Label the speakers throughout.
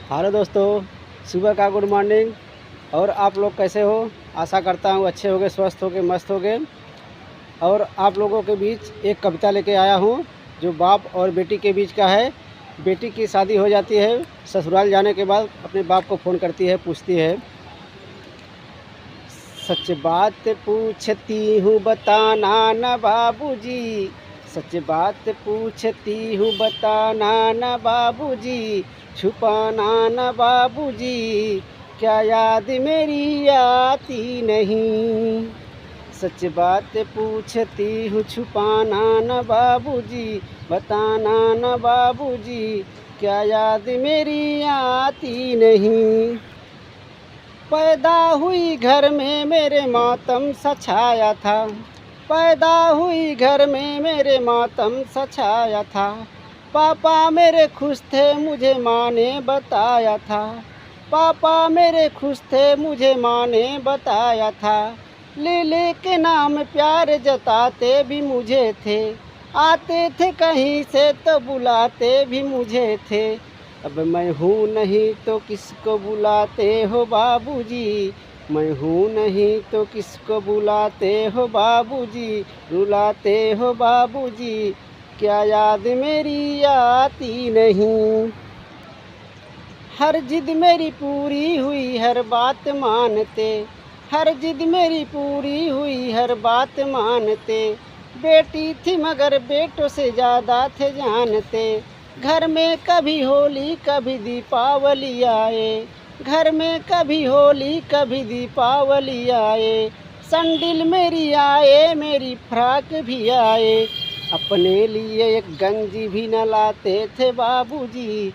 Speaker 1: Hello दोस्तों, सुबह का गुड मॉर्निंग। और आप लोग कैसे हो? आशा करता हूँ अच्छे होगे, स्वस्थ होगे, मस्त होगे। और आप लोगों के बीच एक कविता लेके आया हूँ जो बाप और बेटी के बीच का है। बेटी की शादी हो जाती है, ससुराल जाने के बाद अपने बाप को फ़ोन करती है, पूछती है, सच बात पूछती हूँ बताना न बाबूजी, सच बात पूछती हूँ बताना न बाबूजी, छुपाना न बाबूजी, क्या याद मेरी आती नहीं। सच बात पूछती हूँ छुपाना न बाबूजी, बताना न बाबूजी, क्या याद मेरी आती नहीं। पैदा हुई घर में मेरे मातम सा छाया था, पैदा हुई घर में मेरे मातम सा छाया था। पापा मेरे खुश थे मुझे माँ ने बताया था, पापा मेरे खुश थे मुझे माँ ने बताया था। लीली के नाम प्यार जताते भी मुझे थे, आते थे कहीं से तो बुलाते भी मुझे थे। अब मैं हूँ नहीं तो किसको बुलाते हो बाबूजी, मैं हूँ नहीं तो किसको बुलाते हो बाबूजी, रुलाते हो बाबूजी, क्या याद मेरी आती नहीं। हर जिद मेरी पूरी हुई हर बात मानते, हर जिद मेरी पूरी हुई हर बात मानते। बेटी थी मगर बेटों से ज़्यादा थे जानते। घर में कभी होली कभी दीपावली आए, घर में कभी होली कभी दीपावली आए। संडिल मेरी आए मेरी फ्राक भी आए, अपने लिए एक गंजी भी न लाते थे बाबूजी,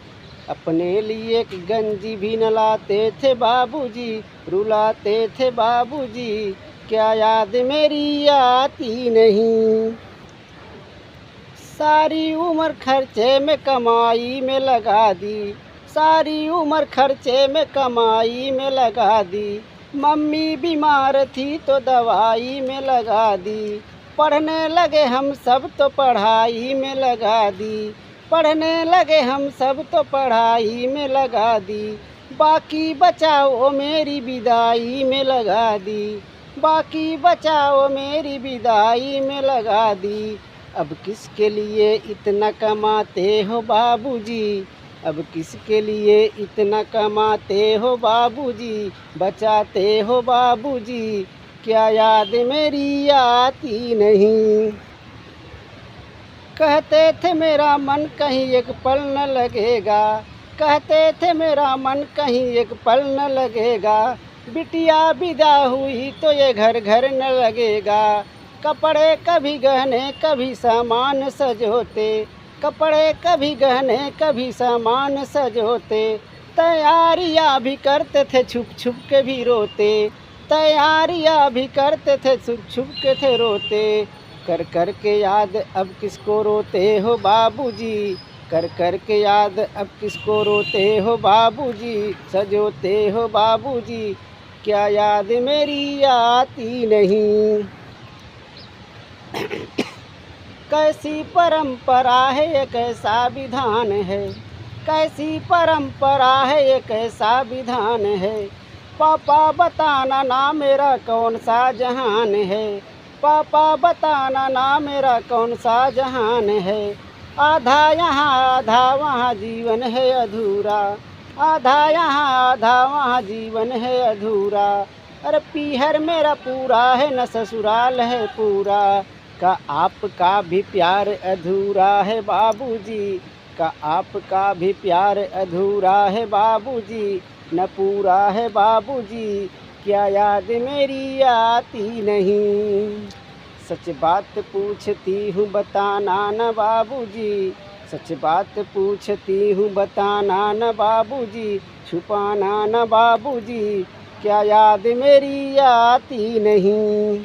Speaker 1: अपने लिए एक गंजी भी न लाते थे बाबूजी, रुलाते थे बाबूजी, क्या याद मेरी आती नहीं। सारी उम्र खर्चे में कमाई में लगा दी, सारी उम्र खर्चे में कमाई में लगा दी। मम्मी बीमार थी तो दवाई में लगा दी, पढ़ने लगे हम सब तो पढ़ाई में लगा दी, पढ़ने लगे हम सब तो पढ़ाई में लगा दी। बाकी बचाओ मेरी विदाई में लगा दी, बाकी बचाओ मेरी विदाई में लगा दी। अब किसके लिए इतना कमाते हो बाबूजी, अब किसके लिए इतना कमाते हो बाबूजी, बचाते हो बाबूजी, क्या याद मेरी आती नहीं। कहते थे मेरा मन कहीं एक पल न लगेगा, कहते थे मेरा मन कहीं एक पल न लगेगा। बिटिया विदा हुई तो ये घर घर न लगेगा। कपड़े कभी गहने कभी सामान सजोते, कपड़े कभी गहने कभी सामान सजोते। तैयारियां भी करते थे छुप छुप के भी रोते, तैयारियां भी करते थे छुप छुप के थे रोते। कर कर के याद अब किसको रोते हो बाबूजी, कर कर के याद अब किसको रोते हो बाबूजी, सजोते हो बाबूजी, क्या याद मेरी आती नहीं। कैसी परंपरा है ये कैसा विधान है, कैसी परंपरा है ये कैसा विधान है। पापा बताना ना मेरा कौन सा जहान है, पापा बताना ना मेरा कौन सा जहान है। आधा यहाँ आधा वहाँ जीवन है अधूरा, आधा यहाँ आधा वहाँ जीवन है अधूरा। अरे पीहर मेरा पूरा है न ससुराल है पूरा, का आपका भी प्यार अधूरा है बाबूजी, का आपका भी प्यार अधूरा है बाबूजी, न पूरा है बाबूजी, क्या याद मेरी आती नहीं। सच बात पूछती हूँ बताना न बाबूजी, सच बात पूछती हूँ बताना न बाबूजी, छुपाना न बाबूजी, क्या याद मेरी आती नहीं।